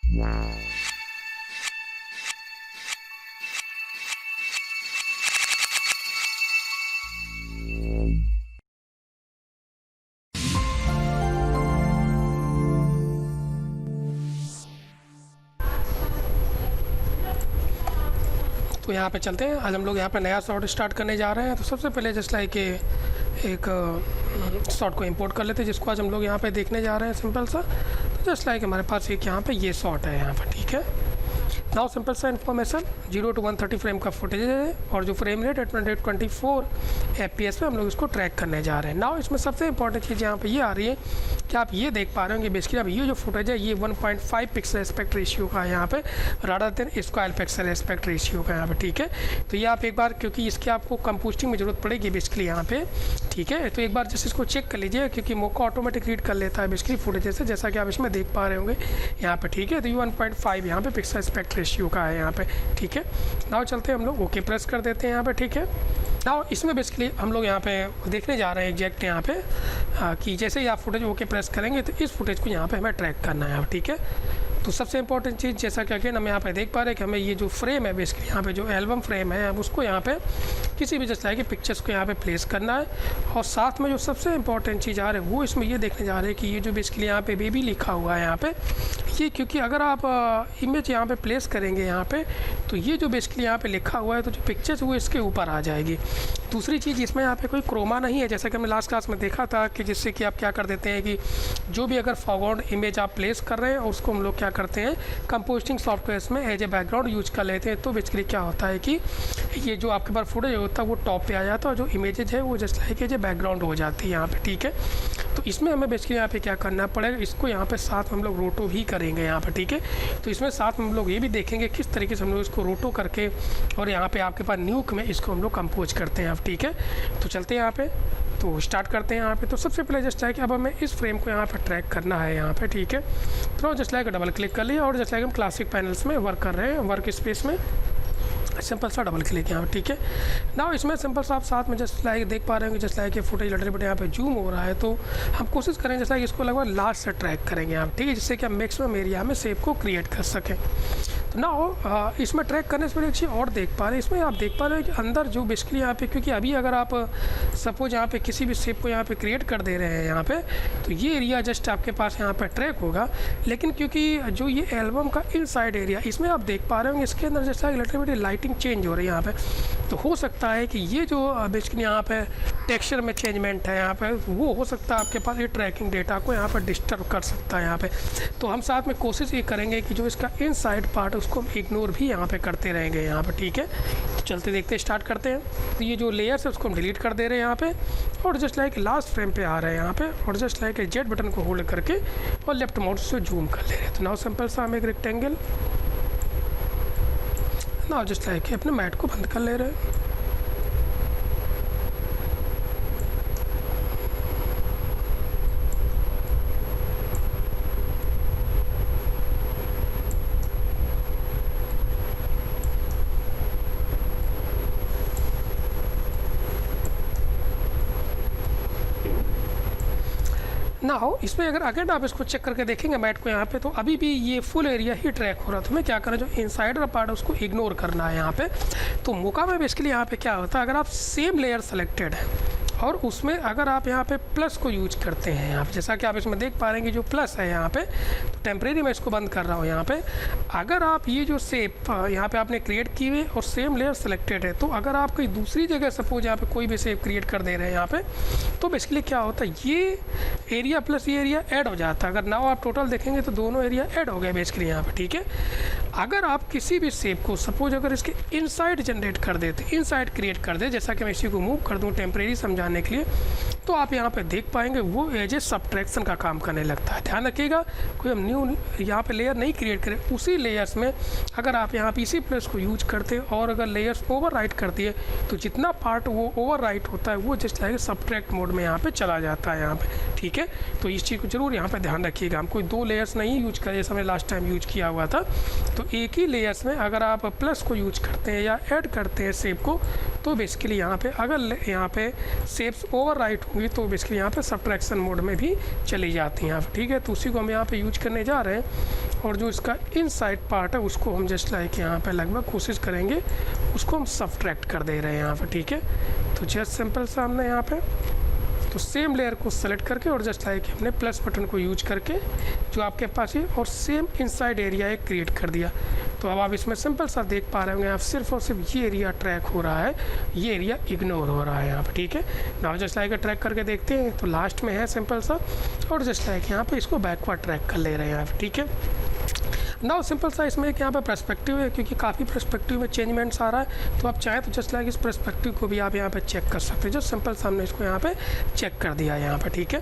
तो यहाँ पे चलते हैं। आज हम लोग यहाँ पे नया शॉट स्टार्ट करने जा रहे हैं। तो सबसे पहले जस्ट लाइक एक शॉट को इंपोर्ट कर लेते हैं, जिसको आज हम लोग यहाँ पे देखने जा रहे हैं सिंपल सा। तो जस्ट लाइक हमारे पास एक यहाँ पे ये शॉट है यहाँ पर, ठीक है। नाउ सिंपल सा इन्फॉर्मेशन 0 to 130 फ्रेम का फुटेज है और जो फ्रेम रेट है 24 FPS पे हम लोग इसको ट्रैक करने जा रहे हैं। नाउ इसमें सबसे इंपॉर्टेंट चीज़ यहाँ पे ये आ रही है कि आप ये देख पा रहे होंगे बेसिकली अब ये जो फुटेज है ये 1.5 पिक्सल एस्पेक्ट रेशियो का है यहाँ पे, rather than square pixel aspect ratio का यहाँ पे, ठीक है। तो ये आप एक बार, क्योंकि इसकी आपको कंपोस्टिंग में ज़रूरत पड़ेगी बेसिकली यहाँ पे, ठीक है। तो एक बार जैसे इसको चेक कर लीजिए, क्योंकि मोका ऑटोमेटिक रीड कर लेता है बेसिकली फुटेज से, जैसा कि आप इसमें देख पा रहे होंगे यहाँ पे, ठीक है। तो ये 1.5 यहाँ पे पिक्सल एस्पेक्ट रेशियो का है यहाँ पे, ठीक है। नाउ चलते हैं हम लोग ओके प्रेस कर देते हैं यहाँ पे, ठीक है। नाउ इसमें बेसिकली हम लोग यहाँ पे देखने जा रहे हैं एग्जैक्ट यहाँ पे कि जैसे ही आप फुटेज ओके प्रेस करेंगे तो इस फुटेज को यहाँ पे हमें ट्रैक करना है, ठीक है। तो सबसे इंपॉर्टेंट चीज़, जैसा कि अगेन हम यहाँ पे देख पा रहे हैं कि हमें ये जो फ्रेम है बेसिकली यहाँ पे जो एल्बम फ्रेम है, हम उसको यहाँ पे किसी भी जैसे लाइक पिक्चर्स को यहाँ पे प्लेस करना है। और साथ में जो सबसे इंपॉर्टेंट चीज़ आ रही है वो इसमें ये देखने जा रहे हैं कि ये जो बेसिकली यहाँ पे बेबी लिखा हुआ है यहाँ पे, ये क्योंकि अगर आप इमेज यहाँ पे प्लेस करेंगे यहाँ पे, तो ये जो बेसिकली यहाँ पे लिखा हुआ है तो जो पिक्चर्स वो इसके ऊपर आ जाएगी। दूसरी चीज़, इसमें यहाँ पे कोई क्रोमा नहीं है, जैसा कि हमने लास्ट क्लास में देखा था कि जिससे कि आप क्या कर देते हैं कि जो भी अगर फॉरवर्ड इमेज आप प्लेस कर रहे हैं और उसको हम लोग क्या करते हैं कंपोस्टिंग सॉफ्टवेयर में एज ए बैकग्राउंड यूज कर लेते हैं, तो बेसिकली क्या होता है कि ये जो आपके पास फुटेज होता है वो टॉप पे आ जाता है और जो इमेजेज है वो just like as a background हो जाती है यहाँ पे, ठीक है। तो इसमें हमें बेसिकली यहाँ पे क्या करना पड़ेगा, इसको यहाँ पे साथ में हम लोग रोटो भी करेंगे यहाँ पे, ठीक है। तो इसमें साथ में हम लोग ये भी देखेंगे किस तरीके से हम लोग इसको रोटो करके और यहाँ पे आपके पास न्यूक में इसको हम लोग कंपोज करते हैं, ठीक है। तो चलते हैं यहाँ पे, तो स्टार्ट करते हैं यहाँ पे। तो सबसे पहले जस्ट लाइक अब हमें इस फ्रेम को यहाँ पे ट्रैक करना है यहाँ पे, ठीक है। तो जस्ट लाइक डबल क्लिक कर लिया और जस्ट लाइक हम क्लासिक पैनल्स में वर्क कर रहे हैं, वर्क स्पेस में सिंपल सा डबल क्लिक यहाँ पे, ठीक है। नाउ इसमें सिंपल सा आप साथ में जस्ट लाइक देख पा रहे हैं कि जस्ट लाइक ये फुटेज लिटिल बिट यहाँ पे जूम हो रहा है, तो हम कोशिश करेंगे जस्ट लाइक इसको लगभग लास्ट से ट्रैक करेंगे आप, ठीक है, जिससे कि हम मैक्सिमम एरिया में शेप को क्रिएट कर सकें। तो नाउ इसमें ट्रैक करने से पहले एक चीज़ और देख पा रहे हैं, इसमें आप देख पा रहे हैं कि अंदर जो बेसिकली यहाँ पे, क्योंकि अभी अगर आप सपोज यहाँ पे किसी भी शेप को यहाँ पे क्रिएट कर दे रहे हैं यहाँ पे, तो ये एरिया जस्ट आपके पास यहाँ पे ट्रैक होगा। लेकिन क्योंकि जो ये एल्बम का इनसाइड एरिया, इसमें आप देख पा रहे होंगे इसके अंदर जैसा लिटिल बिट लाइटिंग चेंज हो रही है यहाँ पे, तो हो सकता है कि ये जो बेसिकली यहाँ पे टेक्सचर में चेंजमेंट है यहाँ पे, वो हो सकता है आपके पास ये ट्रैकिंग डेटा को यहाँ पर डिस्टर्ब कर सकता है यहाँ पे। तो हम साथ में कोशिश ये करेंगे कि जो इसका इनसाइड पार्ट उसको हम इग्नोर भी यहाँ पे करते रहेंगे यहाँ पे, ठीक है। तो चलते देखते स्टार्ट करते हैं। तो ये जो लेयर्स है उसको हम डिलीट कर दे रहे हैं यहाँ पे और जस्ट लाइक लास्ट फ्रेम पे आ रहे हैं यहाँ पे और जस्ट लाइक जेड बटन को होल्ड करके और लेफ्ट माउस से जूम कर ले रहे हैं। तो नाउ सिंपल सा हम एक रेक्टेंगल नाउ जस्ट लाइक अपने मैट को बंद कर ले रहे हैं। ना हो इसमें अगर अगेन आप इसको चेक करके देखेंगे मैट को यहाँ पे, तो अभी भी ये फुल एरिया ही ट्रैक हो रहा है। तो हमें क्या करना है, जो इनसाइडर पार्ट है उसको इग्नोर करना है यहाँ पे। तो मोका में बेसिकली यहाँ पे क्या होता है, अगर आप सेम लेयर सेलेक्टेड है और उसमें अगर आप यहाँ पे प्लस को यूज करते हैं यहाँ पे, जैसा कि आप इसमें देख पा रहे हैं कि जो प्लस है यहाँ पे, तो टेम्परेरी मैं इसको बंद कर रहा हूँ यहाँ पे। अगर आप ये जो शेप यहाँ पे आपने क्रिएट की हुई और सेम लेयर सेलेक्टेड है, तो अगर आप कहीं दूसरी जगह सपोज यहाँ पे कोई भी शेप क्रिएट कर दे रहे हैं यहाँ पे, तो बेसिकली क्या होता है ये एरिया प्लस ये एरिया ऐड हो जाता है। अगर नाउ आप टोटल देखेंगे तो दोनों एरिया ऐड हो गए बेसिकली यहाँ पे, ठीक है। अगर आप किसी भी शेप को सपोज अगर इसके इनसाइड जनरेट कर देते, इनसाइड क्रिएट कर दे, जैसा कि मैं इसी को मूव कर दूँ टेम्परेरी समझाने के लिए, तो आप यहाँ पे देख पाएंगे वो एज ए सब्ट्रैक्शन का काम करने लगता है। ध्यान रखिएगा कोई हम न्यू यहाँ पे लेयर नहीं क्रिएट करें, उसी लेयर्स में अगर आप यहाँ पे इसी प्लस को यूज करते और अगर लेयर्स ओवर राइट करती है, तो जितना पार्ट वो ओवर राइट होता है वो जस्ट लाइक सब्ट्रैक्ट मोड में यहाँ पे चला जाता है यहाँ पे, ठीक है। तो इस चीज़ को जरूर यहाँ पे ध्यान रखिएगा, हम कोई दो लेयर्स नहीं यूज करें जैसा हमने लास्ट टाइम यूज किया हुआ था। तो एक ही लेयर्स में अगर आप प्लस को यूज करते हैं या ऐड करते हैं शेप को, तो बेसिकली यहाँ पे अगर यहाँ पे शेप्स ओवर राइट होंगी तो बेसिकली यहाँ पे सब्ट्रैक्शन मोड में भी चली जाती हैं, ठीक है। तो उसी को हम यहाँ पे यूज करने जा रहे हैं। और जो इसका इनसाइड पार्ट है उसको हम जस्ट लाइक यहाँ पे लगभग कोशिश करेंगे उसको हम सब्ट्रैक्ट कर दे रहे हैं यहाँ पे, ठीक है। तो जस्ट सिंपल सा हमने यहाँ पे तो सेम लेयर को सेलेक्ट करके और जस्ट लाइक हमने प्लस बटन को यूज करके जो आपके पास है और सेम इनसाइड एरिया एक क्रिएट कर दिया। तो अब आप इसमें सिंपल सा देख पा रहे होंगे, आप सिर्फ और सिर्फ ये एरिया ट्रैक हो रहा है, ये एरिया इग्नोर हो रहा है यहाँ पे, ठीक है। नाउ जस्ट लाइक ट्रैक करके देखते हैं तो लास्ट में है सिंपल सा, और जस्ट लाइक यहाँ पे इसको बैकवर्ड ट्रैक कर ले रहे हैं आप, ठीक है। नाउ सिंपल सा इसमें एक यहाँ पे पर्सपेक्टिव है, क्योंकि काफ़ी पर्सपेक्टिव में चेंजमेंट्स आ रहा है, तो आप चाहें तो जस्ट लाइक इस पर्सपेक्टिव को भी आप यहाँ पे चेक कर सकते हैं। जो सिंपल सा हमने इसको यहाँ पे चेक कर दिया यहाँ पे, ठीक है।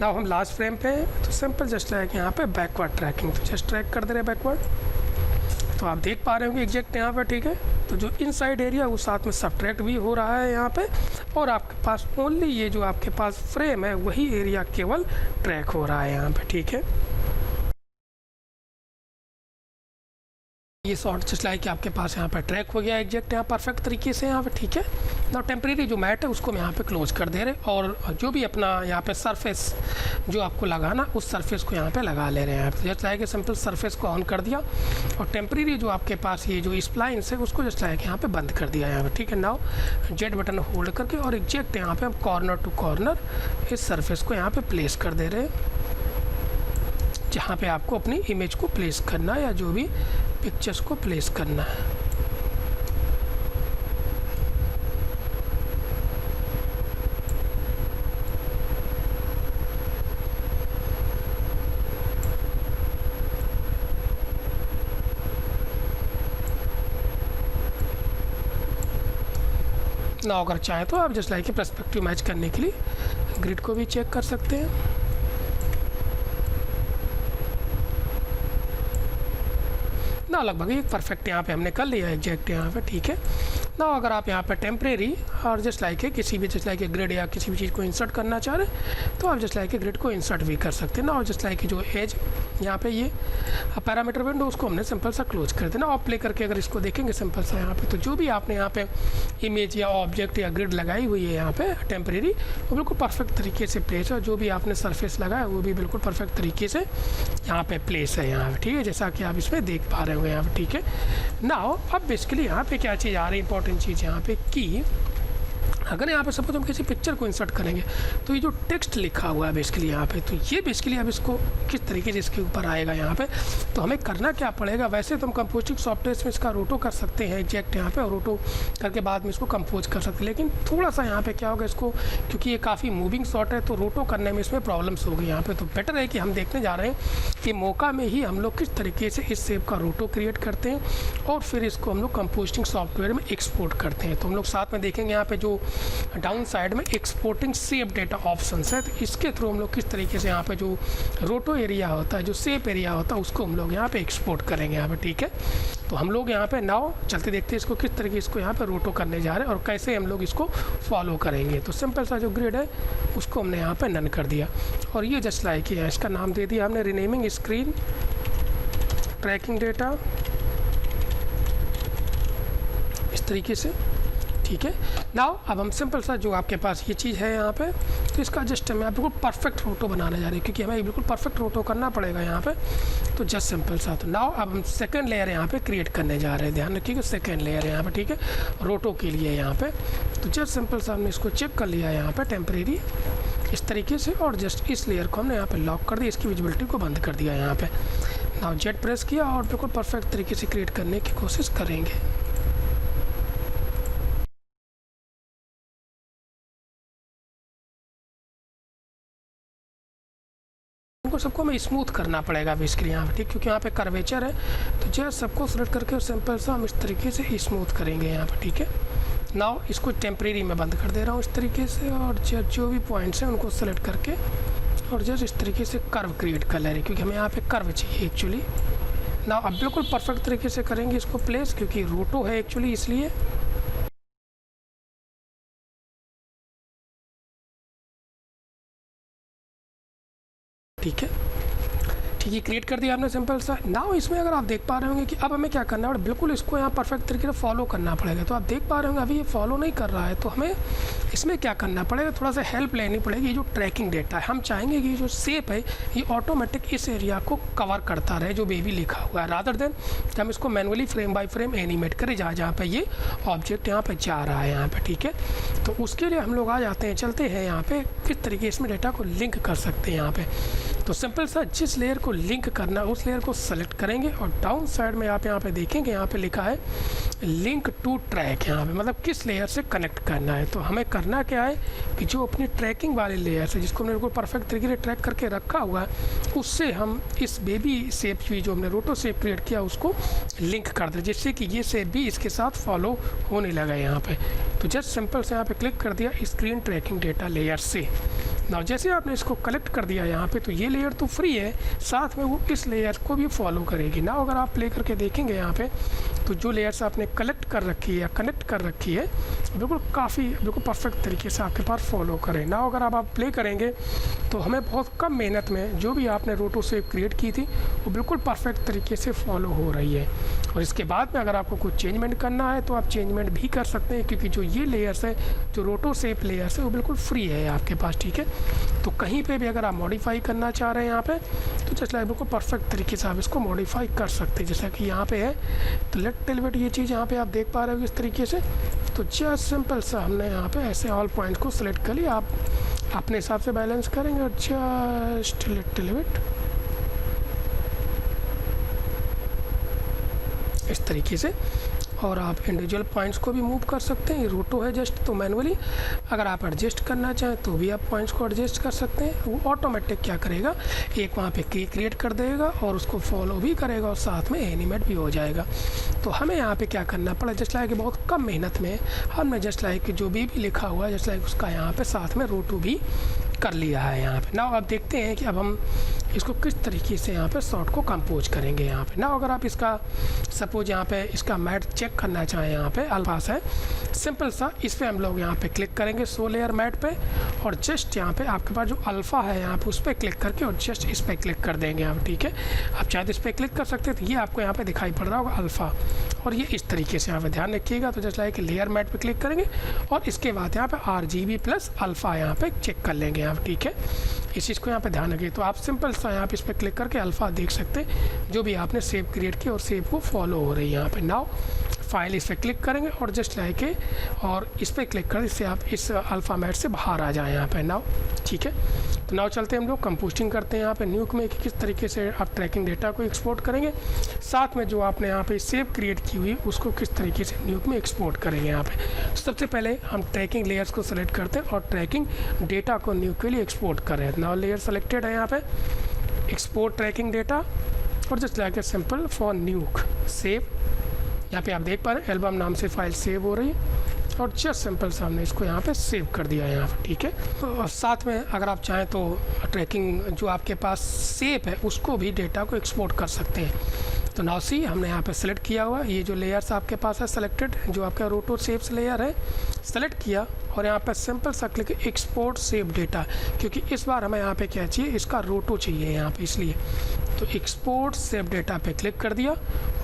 नाउ हम लास्ट फ्रेम पे हैं, तो सिंपल जस्ट लाइक यहाँ पे बैकवर्ड ट्रैकिंग, तो जस्ट ट्रैक कर दे रहे हैं बैकवर्ड। तो आप देख पा रहे होंगे एग्जैक्ट यहाँ पे, ठीक है। तो जो इनसाइड एरिया वो साथ में सब्ट्रैक्ट भी हो रहा है यहाँ पे, और आपके पास ओनली ये जो आपके पास फ्रेम है वही एरिया केवल ट्रैक हो रहा है यहाँ पे, ठीक है। ये शॉर्ट जस्ट लाइक आपके पास यहाँ पर ट्रैक हो गया एग्जैक्ट यहाँ परफेक्ट तरीके से यहाँ पे, ठीक है ना। टेम्परेरी जो मैट है उसको हम यहाँ पे क्लोज कर दे रहे हैं, और जो भी अपना यहाँ पे सरफेस जो आपको लगाना उस सरफेस को यहाँ पे लगा ले रहे हैं। जस्ट लाइक सिंपल सरफेस को ऑन कर दिया, और टेम्परेरी जो आपके पास ये जो स्प्लाइंस है उसको जस्ट लाइक यहाँ पे बंद कर दिया यहाँ पे, ठीक है। नाउ जेड बटन होल्ड करके और एग्जैक्ट यहाँ पे हम कॉर्नर टू कॉर्नर इस सरफेस को यहाँ पे प्लेस कर दे रहे हैं, जहाँ पे आपको अपनी इमेज को प्लेस करना है या जो भी पिक्चर्स को प्लेस करना है। ना अगर चाहे तो आप जस्ट लाइक पर्सपेक्टिव मैच करने के लिए ग्रिड को भी चेक कर सकते हैं। ना लगभग एक परफेक्ट यहाँ पे हमने कर लिया एग्जैक्ट यहाँ पे, ठीक है ना। अगर आप यहाँ पे टेम्परेरी और जस्ट लाइक किसी भी जस्ट लाइक ग्रिड या किसी भी चीज़ को इंसर्ट करना चाह रहे हैं तो आप जस्ट लाइक ग्रिड को इंसर्ट भी कर सकते हैं ना। और जस्ट लाइक जो एज यहाँ पे ये पैरामीटर विंडो उसको हमने सिंपल सा क्लोज कर देना। ऑफ प्ले करके अगर इसको देखेंगे सिंपल सा यहाँ पे, तो जो भी आपने यहाँ पे इमेज या ऑब्जेक्ट या ग्रिड लगाई हुई है यहाँ पे टेम्परेरी, वो बिल्कुल परफेक्ट तरीके से प्लेस है। जो भी आपने सरफेस लगाया वो भी बिल्कुल परफेक्ट तरीके से यहाँ पे प्लेस है यहाँ पे, ठीक है, जैसा कि आप इसमें देख पा रहे होंगे यहाँ पे, ठीक है। नाउ अब बेसिकली यहाँ पे क्या चीज़ आ रही है, इंपॉर्टेंट चीज़ यहाँ पे कि अगर यहाँ पे सपोज हम किसी पिक्चर को इंसर्ट करेंगे तो ये जो टेक्स्ट लिखा हुआ है बेसिकली यहाँ पे, तो ये बेसिकली अब इसको किस तरीके से इसके ऊपर आएगा यहाँ पे, तो हमें करना क्या पड़ेगा। वैसे तो हम कंपोजिंग सॉफ्टवेयर में इसका रोटो कर सकते हैं एग्जैक्ट यहाँ पे, और रोटो करके बाद में इसको कंपोज कर सकते हैं, लेकिन थोड़ा सा यहाँ पे क्या होगा इसको, क्योंकि ये काफ़ी मूविंग शॉट है तो रोटो करने में इसमें प्रॉब्लम्स होगी यहाँ पे। तो बेटर है कि हम देखने जा रहे हैं कि मौका में ही हम लोग किस तरीके से इस शेप का रोटो क्रिएट करते हैं और फिर इसको हम लोग कंपोजिंग सॉफ्टवेयर में एक्सपोर्ट करते हैं। तो हम लोग साथ में देखेंगे यहाँ पे जो डाउन साइड में एक्सपोर्टिंग शेप डेटा ऑप्शन है, तो इसके थ्रू हम लोग किस तरीके से यहाँ पे जो रोटो एरिया होता है, जो शेप एरिया होता है, उसको हम लोग यहाँ पे एक्सपोर्ट करेंगे यहाँ पे, ठीक है। तो हम लोग यहाँ पे नाउ चलते देखते हैं इसको किस तरीके इसको यहाँ पे रोटो करने जा रहे हैं और कैसे हम लोग इसको फॉलो करेंगे। तो सिंपल सा जो ग्रिड है उसको हमने यहाँ पे नन कर दिया, और ये जस्ट लाइक है इसका नाम दे दिया हमने रीनेमिंग स्क्रीन ट्रैकिंग डेटा, इस तरीके से, ठीक है। नाउ अब हम सिंपल सा जो आपके पास ये चीज़ है यहाँ पे, तो इसका जस्ट मैं बिल्कुल परफेक्ट रोटो बनाने जा रही हूँ, क्योंकि हमें बिल्कुल परफेक्ट रोटो करना पड़ेगा यहाँ पे। तो जस्ट सिंपल सा, तो नाउ अब हम सेकंड लेयर यहाँ पे क्रिएट करने जा रहे हैं, ध्यान रखिएगा सेकंड लेयर यहाँ पे, ठीक है, रोटो के लिए यहाँ पे। तो जस्ट सिंपल सा हमने इसको चेक कर लिया यहाँ पे टेम्परेरी इस तरीके से, और जस्ट इस लेयर को हमने यहाँ पे लॉक कर दिया, इसकी विजिबिलिटी को बंद कर दिया यहाँ पे। नाउ जेट प्रेस किया और बिल्कुल परफेक्ट तरीके से क्रिएट करने की कोशिश करेंगे। इनको सबको हमें स्मूथ करना पड़ेगा अभी इसके लिए यहाँ पे, ठीक, क्योंकि यहाँ पे कर्वेचर है। तो जस्ट सबको सेलेक्ट करके सिंपल सा हम इस तरीके से स्मूथ करेंगे यहाँ पे, ठीक है। नाउ इसको टेम्परेरी में बंद कर दे रहा हूँ इस तरीके से, और जो भी पॉइंट्स हैं उनको सेलेक्ट करके और जस्ट इस तरीके से कर्व क्रिएट कर ले रहे हैं, क्योंकि हमें यहाँ पे कर्व चाहिए एक्चुअली। नाउ अब बिल्कुल परफेक्ट तरीके से करेंगे इसको प्लेस, क्योंकि रोटो है एक्चुअली इसलिए। ठीक है, ठीक है, क्रिएट कर दिया आपने सिंपल सा। नाउ इसमें अगर आप देख पा रहे होंगे कि अब हमें क्या करना है, बिल्कुल इसको यहाँ परफेक्ट तरीके से फॉलो करना पड़ेगा। तो आप देख पा रहे होंगे अभी ये फॉलो नहीं कर रहा है, तो हमें इसमें क्या करना पड़ेगा, थोड़ा सा हेल्प लेनी पड़ेगी। ये जो ट्रैकिंग डेटा है, हम चाहेंगे कि जो शेप है ये ऑटोमेटिक इस एरिया को कवर करता रहे जो बेबी लिखा हुआ है, रादर देन हम इसको manually frame by frame animate करें जहाँ पे ये ऑब्जेक्ट यहाँ पे जा रहा है यहाँ पे। ठीक है, तो उसके लिए हम लोग आ जाते हैं, चलते हैं यहाँ पे किस तरीके इसमें डेटा को लिंक कर सकते हैं यहाँ पे। तो सिंपल सा जिस लेयर को लिंक करना उस लेयर को सेलेक्ट करेंगे और डाउन साइड में आप यहाँ पे देखेंगे यहाँ पे लिखा है लिंक टू ट्रैक, यहाँ पे मतलब किस लेयर से कनेक्ट करना है। तो हमें करना क्या है कि जो अपनी ट्रैकिंग वाले लेयर से जिसको हमने बिल्कुल परफेक्ट तरीके से ट्रैक करके रखा हुआ है उससे हम इस बेबी शेप भी जो हमने रोटो शेप क्रिएट किया उसको लिंक कर दें, जिससे कि ये शेप भी इसके साथ फॉलो होने लगा यहाँ पे। तो जस्ट सिंपल से यहाँ पे क्लिक कर दिया स्क्रीन ट्रैकिंग डेटा लेयर से। ना जैसे आपने इसको कलेक्ट कर दिया यहाँ पे, तो ये लेयर तो फ्री है, साथ में वो इस लेयर को भी फॉलो करेगी ना। अगर आप प्ले करके देखेंगे यहाँ पे, तो जो लेयर्स आपने कलेक्ट कर रखी है या कनेक्ट कर रखी है बिल्कुल परफेक्ट तरीके से आपके पास फॉलो करें ना। अगर आप प्ले करेंगे तो हमें बहुत कम मेहनत में जो भी आपने रोटो शेप क्रिएट की थी वो बिल्कुल परफेक्ट तरीके से फॉलो हो रही है। और इसके बाद में अगर आपको कुछ चेंजमेंट करना है तो आप चेंजमेंट भी कर सकते हैं, क्योंकि जो ये लेयर्स है जो रोटो शेप लेयर्स है वो बिल्कुल फ्री है आपके पास। ठीक है, तो कहीं पे भी अगर आप मॉडिफाई करना चाह रहे हैं यहाँ पे, तो जस्ट लाइक बिल्कुल परफेक्ट तरीके से आप इसको मॉडिफाई कर सकते हैं, जैसा कि यहाँ पे है। तो लेट टेलवेट ये चीज़ यहाँ पे आप देख पा रहे हो इस तरीके से। तो जस्ट सिंपल सा हमने यहाँ पे ऐसे ऑल पॉइंट्स को सिलेक्ट कर लिया, आप अपने हिसाब से बैलेंस करेंगे और जस्ट लेट टेलवेट इस तरीके से। और आप इंडिविजुअल पॉइंट्स को भी मूव कर सकते हैं, ये रोटो है जस्ट, तो मैनुअली अगर आप एडजस्ट करना चाहें तो भी आप पॉइंट्स को एडजस्ट कर सकते हैं। वो ऑटोमेटिक क्या करेगा, एक वहाँ पे की क्रिएट कर देगा और उसको फॉलो भी करेगा और साथ में एनिमेट भी हो जाएगा। तो हमें यहाँ पे क्या करना पड़ा, जस्ट लाइक बहुत कम मेहनत में हमने जस्ट लाइक जो भी लिखा हुआ है जस्ट लाइक उसका यहाँ पे साथ में रोटो भी कर लिया है यहाँ पे। ना अब देखते हैं कि अब हम इसको किस तरीके से यहाँ पे शॉर्ट को कंपोज करेंगे यहाँ पे। ना अगर आप इसका सपोज यहाँ पे इसका मैट चेक करना चाहें, यहाँ पे अल्फास है सिंपल सा, इस पर हम लोग यहाँ पे क्लिक करेंगे शो लेयर मैट पे और जस्ट यहाँ पे आपके पास जो अल्फ़ा है यहाँ पे उस पर क्लिक करके और जस्ट इस पर क्लिक कर देंगे आप। ठीक है, आप चाहे तो इस पर क्लिक कर सकते हैं, तो ये आपको यहाँ पे दिखाई पड़ रहा होगा अल्फ़ा, और ये इस तरीके से यहाँ पे ध्यान रखिएगा। तो जस्ट लाइक लेयर मैट पे क्लिक करेंगे और इसके बाद यहाँ पे RGB प्लस अल्फ़ा यहाँ पे चेक कर लेंगे आप। ठीक है, इस चीज़ को यहाँ पे ध्यान रखिए। तो आप सिंपल सा यहाँ पे इस पर क्लिक करके अल्फ़ा देख सकते हैं जो भी आपने शेप क्रिएट की और शेप को फॉलो हो रही है यहाँ पे। नाउ फाइल इस पर क्लिक करेंगे और जस्ट लाइक और इस पर क्लिक करें, इससे आप इस अल्फ़ा मैट से बाहर आ जाएँ यहाँ पे नाउ। ठीक है, तो नाउ चलते हैं हम लोग कंपोस्टिंग करते हैं यहाँ पे न्यूक में कि किस तरीके से आप ट्रैकिंग डेटा को एक्सपोर्ट करेंगे, साथ में जो आपने यहाँ पे शेप क्रिएट की हुई उसको किस तरीके से न्यूक में एक्सपोर्ट करेंगे यहाँ पे। सबसे पहले हम ट्रैकिंग लेयर्स को सेलेक्ट करते हैं और ट्रैकिंग डेटा को न्यूक के लिए एक्सपोर्ट कर रहे हैं। नाउ लेयर सेलेक्टेड है यहाँ पे, एक्सपोर्ट ट्रैकिंग डेटा और just like a simple for न्यूक save. यहाँ पे आप देख पा रहे हैं एल्बम नाम से फाइल सेव हो रही है और जस्ट सिंपल सा हमने इसको यहाँ पे सेव कर दिया है यहाँ पे। ठीक है, और साथ में अगर आप चाहें तो ट्रैकिंग जो आपके पास शेप है उसको भी डेटा को एक्सपोर्ट कर सकते हैं। तो नाउ सी हमने यहाँ पे सेलेक्ट किया हुआ, ये जो लेयर्स आपके पास है सेलेक्टेड, जो आपका रोटो शेप्स लेयर है सेलेक्ट किया और यहाँ पे सिंपल सा क्लिक एक्सपोर्ट शेप डेटा, क्योंकि इस बार हमें यहाँ पे क्या चाहिए, इसका रोटो चाहिए यहाँ पे, इसलिए तो एक्सपोर्ट शेप डेटा पे क्लिक कर दिया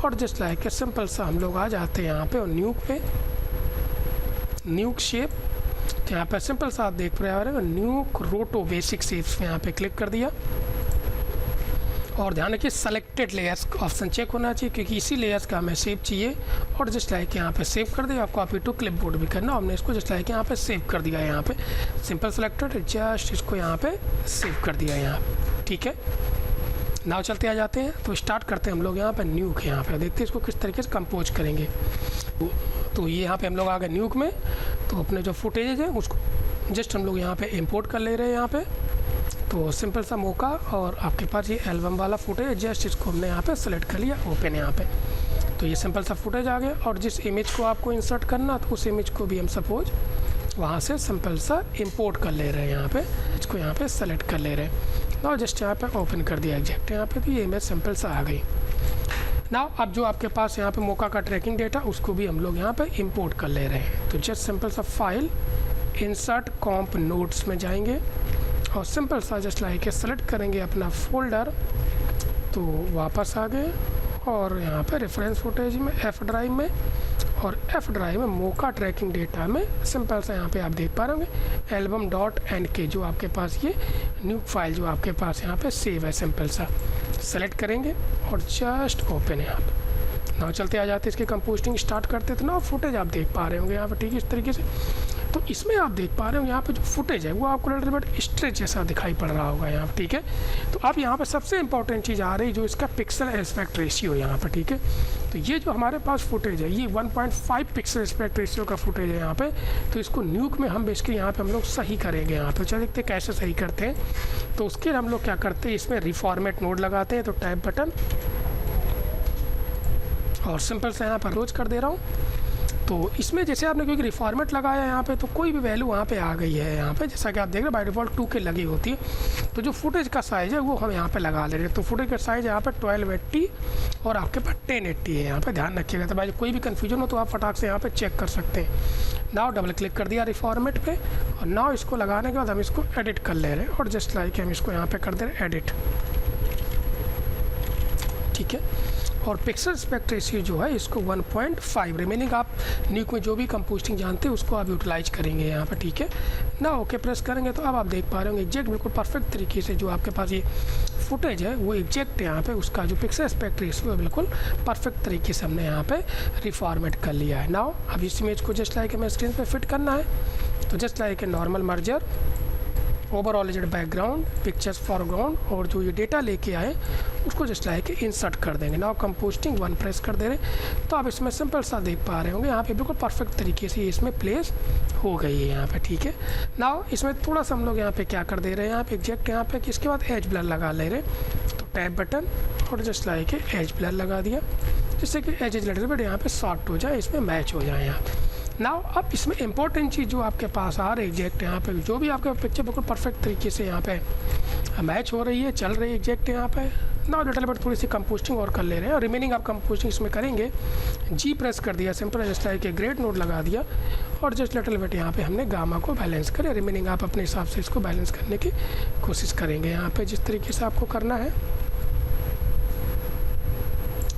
और जस्ट लाइक सिंपल सा हम लोग आ जाते हैं यहाँ पे और न्यूक पे, न्यूक शेप। तो यहाँ पे सिंपल सा आप देख रहे हैं न्यूक रोटो बेसिक शेप्स में यहाँ पे क्लिक कर दिया और ध्यान रखिए सेलेक्टेड लेयर्स ऑप्शन चेक होना चाहिए, क्योंकि इसी लेयर्स का हमें सेव चाहिए। और जस्ट लाइक यहाँ पे सेव कर दिया, कॉपी टू क्लिपबोर्ड भी करना, हमने इसको जस्ट लाइक यहाँ पे सेव कर दिया यहाँ पे सिंपल सेलेक्टेड, जस्ट इसको यहाँ पे सेव कर दिया यहाँ। ठीक है, नाव चलते आ जाते हैं, तो स्टार्ट करते हैं हम लोग यहाँ पे न्यूक, यहाँ पे देखते हैं इसको किस तरीके से कंपोज करेंगे। तो ये यहाँ पे हम लोग आ गए न्यूक में, तो अपने जो फुटेज है उसको जस्ट हम लोग यहाँ पे इंपोर्ट कर ले रहे हैं यहाँ पे। तो सिंपल सा मौका और आपके पास ये एल्बम वाला फुटेज, जस्ट इसको हमने यहाँ पे सेलेक्ट कर लिया, ओपन यहाँ पे। तो ये सिंपल सा फुटेज आ गया और जिस इमेज को आपको इंसर्ट करना तो उस इमेज को भी हम सपोज वहाँ से सिंपल सा इंपोर्ट कर ले रहे हैं यहाँ पे, इसको यहाँ पे सेलेक्ट कर ले रहे हैं और जस्ट यहाँ पे ओपन कर दिया एग्जैक्ट, यहाँ पे भी ये इमेज सिंपल सा आ गई। नाउ अब जो आपके पास यहाँ पे मौका का ट्रैकिंग डेटा उसको भी हम लोग यहाँ पे इंपोर्ट कर ले रहे हैं। तो जस्ट सिंपल सा फाइल इंसर्ट कॉम्प नोट्स में जाएंगे और सिंपल सा जस्ट लाइक सेलेक्ट करेंगे अपना फोल्डर तो वापस आ गए और यहाँ पे रेफरेंस फुटेज में एफ ड्राइव में, और एफ ड्राइव में मोका ट्रैकिंग डेटा में सिंपल सा यहाँ पे आप देख पा रहे होंगे album.nk जो आपके पास ये न्यू फाइल जो आपके पास यहाँ पे सेव है। सिंपल सा सेलेक्ट करेंगे और जस्ट ओपन है। आप नाउ चलते आ जाते इसकी कंपोस्टिंग स्टार्ट करते तो ना फुटेज आप देख पा रहे होंगे यहाँ पे, ठीक है, इस तरीके से। तो इसमें आप देख पा रहे होंगे यहाँ पे जो फुटेज है वो आपको लिटिल बिट स्ट्रेच जैसा दिखाई पड़ रहा होगा यहाँ पे, ठीक है। तो अब यहाँ पे सबसे इंपॉर्टेंट चीज़ आ रही जो इसका पिक्सल एस्पेक्ट रेशियो यहाँ पे, ठीक है। तो ये जो हमारे पास फुटेज है ये 1.5 पिक्सल एस्पेक्ट रेशियो का फुटेज है यहाँ पे। तो इसको न्यूक में हम बेसिकली यहाँ पे हम लोग सही करेंगे यहाँ पे। चलिए देखते हैं कैसे सही करते हैं। तो उसके लिए हम लोग क्या करते हैं, इसमें रिफॉर्मेट मोड लगाते हैं। तो टैब बटन और सिंपल से यहाँ पर रोज कर दे रहा हूँ। तो इसमें जैसे आपने कोई रिफॉर्मेट लगाया यहाँ पे तो कोई भी वैल्यू वहाँ पे आ गई है यहाँ पे, जैसा कि आप देख रहे हैं बाय डिफ़ॉल्ट 2K लगी होती है। तो जो फुटेज का साइज़ है वो हम यहाँ पे लगा ले रहे हैं। तो फुटेज का साइज़ यहाँ पे 1280 और आपके पास 1080 है यहाँ पे, ध्यान रखिएगा। तो भाई कोई भी कन्फ्यूजन हो तो आप फटाक से यहाँ पे चेक कर सकते हैं। नाउ डबल क्लिक कर दिया रिफॉर्मेट पे और नाउ इसको लगाने के बाद हम इसको एडिट कर ले रहे हैं और जस्ट लाइक हम इसको यहाँ पे कर दे रहे हैं एडिट, ठीक है। और पिक्सल एस्पेक्ट रेशियो जो है इसको 1.5, रिमेनिंग आप न्यूक में जो भी कंपोस्टिंग जानते हैं उसको आप यूटिलाइज करेंगे यहाँ पर, ठीक है ना। ओके प्रेस करेंगे तो अब आप देख पा रहे होंगे एग्जैक्ट बिल्कुल परफेक्ट तरीके से जो आपके पास ये फुटेज है वो एग्जैक्ट यहाँ पे उसका जो पिक्सल एस्पेक्ट रेशियो है बिल्कुल परफेक्ट तरीके से हमने यहाँ पे रिफॉर्मेट कर लिया है। नाउ अब इस इमेज को जस्ट लाइक हमें स्क्रीन पर फिट करना है। तो just like a normal merger, overall edged background, pictures foreground और जो ये डेटा लेके आए उसको जस्ट लाइक इंसर्ट कर देंगे। नाउ कंपोस्टिंग 1 प्रेस कर दे रहे हैं। तो आप इसमें सिंपल सा देख पा रहे होंगे यहाँ पे बिल्कुल परफेक्ट तरीके से इसमें प्लेस हो गई है यहाँ पे, ठीक है। नाउ इसमें थोड़ा सा हम लोग यहाँ पे क्या कर दे रहे हैं, यहाँ पे एग्जैक्ट यहाँ पे इसके बाद एज ब्लर लगा ले रहे हैं। तो टैब बटन और जस्ट लाइक एज ब्लर लगा दिया जिससे कि एज लिटिल बिट यहाँ पे शॉर्ट हो जाए, इसमें मैच हो जाए यहाँ पे। नाउ अब इसमें इंपॉर्टेंट चीज़ जो आपके पास आ रही है एग्जैक्ट यहाँ पे जो भी आपके पिक्चर बिल्कुल परफेक्ट तरीके से यहाँ पे मैच हो रही है, चल रही है एग्जैक्ट यहाँ पे। नाउ लिटिल बिट थोड़ी सी कंपोस्टिंग और कर ले रहे हैं और रिमेनिंग आप कंपोस्टिंग इसमें करेंगे। जी प्रेस कर दिया simple, just like grade note लगा दिया और जस्ट लिटिल बिट यहाँ पे हमने गामा को बैलेंस करें। रिमेनिंग आप अपने हिसाब से इसको बैलेंस करने की कोशिश करेंगे यहाँ पे जिस तरीके से आपको करना है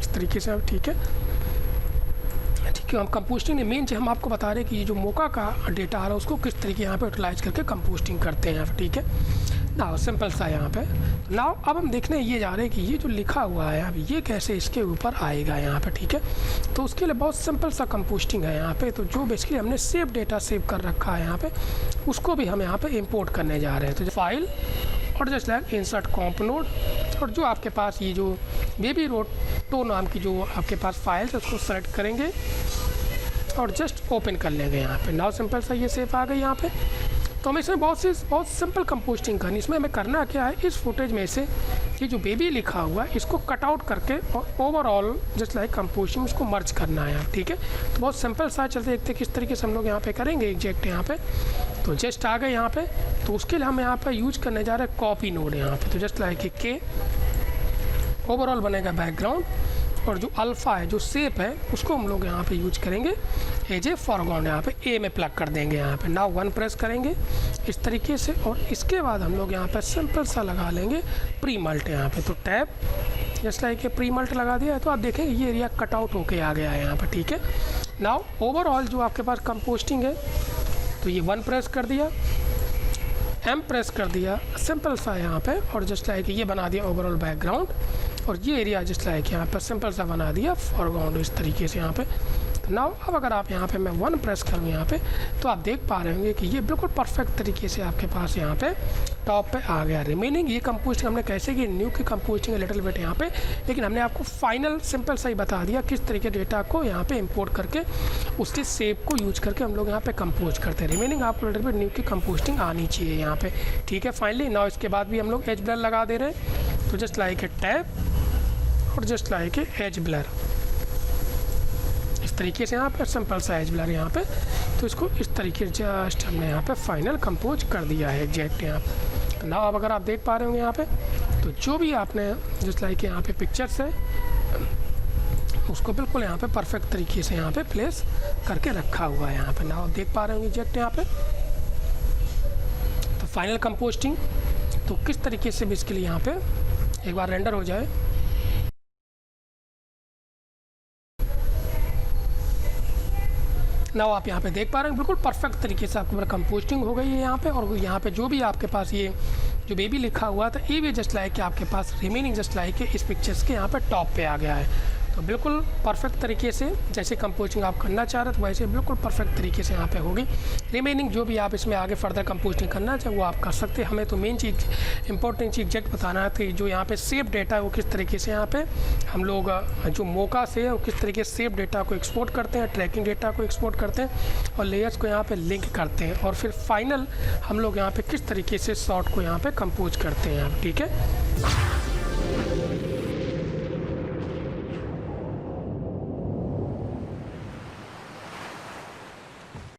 इस तरीके से आप, ठीक है। हम कंपोस्टिंग मेन जो हम आपको बता रहे हैं कि ये जो मोका का डेटा आ रहा है उसको किस तरीके यहाँ पे यूटिलाइज करके कंपोस्टिंग करते हैं यहाँ पे, ठीक है ना। सिंपल सा यहाँ पे नाउ अब हम देखने ये जा रहे हैं कि ये जो लिखा हुआ है अब ये कैसे इसके ऊपर आएगा यहाँ पे, ठीक है। तो उसके लिए बहुत सिंपल सा कंपोस्टिंग है यहाँ पे। तो जो बेसिकली हमने सेव डेटा सेव कर रखा है यहाँ पे उसको भी हम यहाँ पे इम्पोर्ट करने जा रहे हैं। तो फाइल और जस्ट लाइक इंसर्ट कॉम्प नोड और जो आपके पास ये जो बेबी रोटो नाम की जो आपके पास फाइल है उसको सेलेक्ट करेंगे और जस्ट ओपन कर लेंगे यहाँ पे। नाउ सिंपल सा ये सेव आ गई यहाँ पे। तो हमें इसमें बहुत सिंपल कंपोस्टिंग करनी। इसमें हमें करना क्या है, इस फुटेज में से ये जो बेबी लिखा हुआ है इसको कट आउट करके और ओवरऑल जस्ट लाइक कंपोस्टिंग इसको मर्ज करना है, ठीक है। तो बहुत सिंपल सा चलते देखते किस तरीके से हम लोग यहाँ पे करेंगे एग्जैक्ट यहाँ पे। तो जस्ट आ गए यहाँ पे। तो उसके लिए हम यहाँ पे यूज करने जा रहे हैं कॉपी नोड यहाँ पे। तो जस्ट लाइक के ओवरऑल बनेगा बैकग्राउंड और जो अल्फ़ा है जो शेप है उसको हम लोग यहाँ पे यूज करेंगे एज ए फॉरग्राउंड, यहाँ पे ए में प्लग कर देंगे यहाँ पे। नाउ 1 प्रेस करेंगे इस तरीके से और इसके बाद हम लोग यहाँ पे सिंपल सा लगा लेंगे प्री मल्ट यहाँ पे। तो tab just like premult लगा दिया है तो आप देखें ये एरिया कट आउट होके आ गया है यहाँ पे, ठीक है। नाउ ओवरऑल जो आपके पास कंपोस्टिंग है तो ये 1 प्रेस कर दिया, M प्रेस कर दिया सिंपल सा यहाँ पे और जस्ट लाइक ये बना दिया ओवरऑल बैकग्राउंड और ये एरिया जस्ट लाइक यहाँ पर सिंपल सा बना दिया फॉरग्राउंड इस तरीके से यहाँ पे। तो नाउ अब अगर आप यहाँ पे मैं 1 प्रेस करूँ यहाँ पे तो आप देख पा रहे होंगे कि ये बिल्कुल परफेक्ट तरीके से आपके पास यहाँ पे टॉप पे आ गया। रिमेनिंग ये कंपोस्टिंग हमने कैसे की, न्यू की कंपोस्टिंग है लिटिल बिट यहाँ पे, लेकिन हमने आपको फाइनल सिंपल सा ही बता दिया किस तरीके डेटा को यहाँ पे इंपोर्ट करके उसके शेप को यूज करके हम लोग यहाँ पे कंपोज करते हैं। रिमेनिंग आपको लिटिल बिट न्यू की कंपोस्टिंग आनी चाहिए यहाँ पे, ठीक है। फाइनली नाउ इसके बाद भी हम लोग एज ब्लर लगा दे रहे हैं। तो जस्ट लाइक ए टैब और just like a edge blur इस तरीके से यहाँ पे सिंपल सा एज ब्लर यहाँ पे। तो इसको इस तरीके से जस्ट हमने यहाँ पे फाइनल कंपोज कर दिया है एग्जैक्ट यहाँ पे। तो नाउ अब अगर आप देख पा रहे होंगे यहाँ पे तो जो भी आपने जस्ट लाइक यहाँ पे पिक्चर्स है उसको बिल्कुल यहाँ पे परफेक्ट तरीके से यहाँ पे प्लेस करके रखा हुआ है यहाँ पे। नाउ देख पा रहे होंगे एग्जैक्ट यहाँ पे। तो फाइनल कंपोस्टिंग तो किस तरीके से भी इसके लिए यहाँ पे एक बार रेंडर हो जाए नाउ आप यहाँ पे देख पा रहे हैं बिल्कुल परफेक्ट तरीके से आपके ऊपर कंपोस्टिंग हो गई है यहाँ पे। और यहाँ पे जो भी आपके पास ये जो बेबी लिखा हुआ था ये भी जस्ट लाइक कि आपके पास रिमेनिंग जस्ट लाइक इस पिक्चर्स के यहाँ पे टॉप पे आ गया है। तो बिल्कुल परफेक्ट तरीके से जैसे कंपोस्टिंग आप करना चाह रहे थे वैसे बिल्कुल परफेक्ट तरीके से यहाँ पे होगी। रिमेनिंग जो भी आप इसमें आगे फर्दर कंपोस्टिंग करना चाहे वो आप कर सकते हैं। हमें तो मेन चीज़ इंपॉर्टेंट चीज़ एग्जैक्ट बताना है कि जो यहाँ पे सेव डेटा है वो किस तरीके से यहाँ पे हम लोग जो मौका से वो किस तरीके से सेव डेटा को एक्सपोर्ट करते हैं, ट्रैकिंग डेटा को एक्सपोर्ट करते हैं और लेयर्स को यहाँ पे लिंक करते हैं और फिर फाइनल हम लोग यहाँ पे किस तरीके से शॉट को यहाँ पे कंपोज करते हैं। ठीक है।